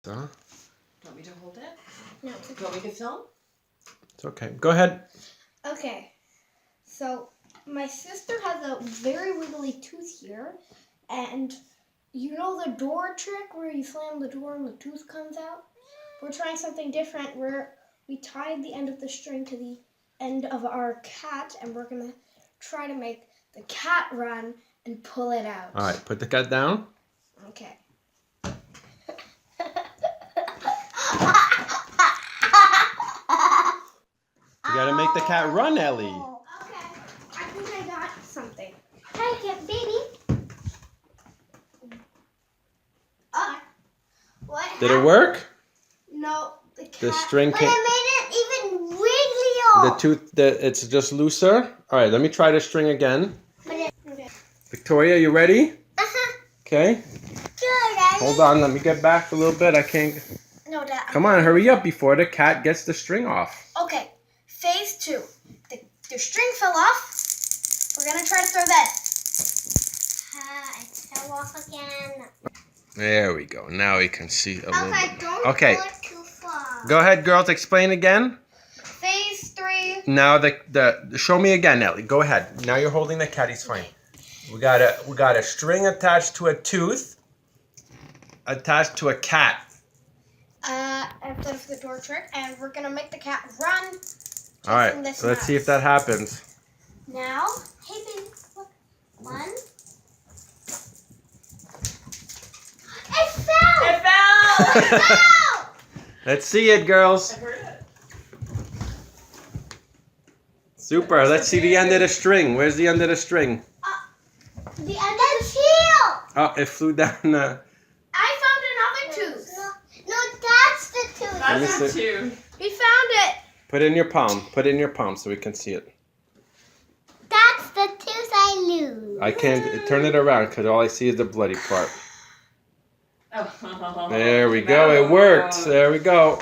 Do you want me to hold it? No. Do you want me to film? It's okay. Go ahead. Okay. So my sister has a very wiggly tooth here, and you know the door trick where you slam the door and the tooth comes out? We're trying something different where we tied the end of the string to the end of our cat, and we're going to try to make the cat run and pull it out. All right, put the cat down. Okay. You gotta make the cat run, Ellie. Okay, I think I got something. Hey, cat baby. What? Did it work? No, the cat. The string But can't. I made it even wigglier. The tooth. It's just looser. All right, let me try the string again. Okay. Victoria, you ready? Okay. Good. Hold on. Let me get back a little bit. I can't. No, Dad. Come on, hurry up before the cat gets the string off. Okay. Phase 2. The string fell off. We're gonna try to throw that. It fell off again. There we go. Now we can see a little bit. Don't Okay. go too far. Go ahead, girls. Explain again. Phase 3. Now the show me again, Ellie. Go ahead. Now you're holding the cat. He's fine. We got a string attached to a tooth, attached to a cat. Instead of the door trick, and we're gonna make the cat run. All right. So let's see if that happens. Now, hey baby, look. 1. It fell! It fell! It fell! Let's see it, girls. I heard it. Super. Let's see the end of the string. Where's the end of the string? The end is here! Oh, it flew down. I found another tooth. No, that's the tooth. Let me That's it see. too. We found it. Put it in your palm. Put it in your palm so we can see it. That's the tooth I lose. I can't turn it around because all I see is the bloody part. Oh. There we go. It worked. There we go.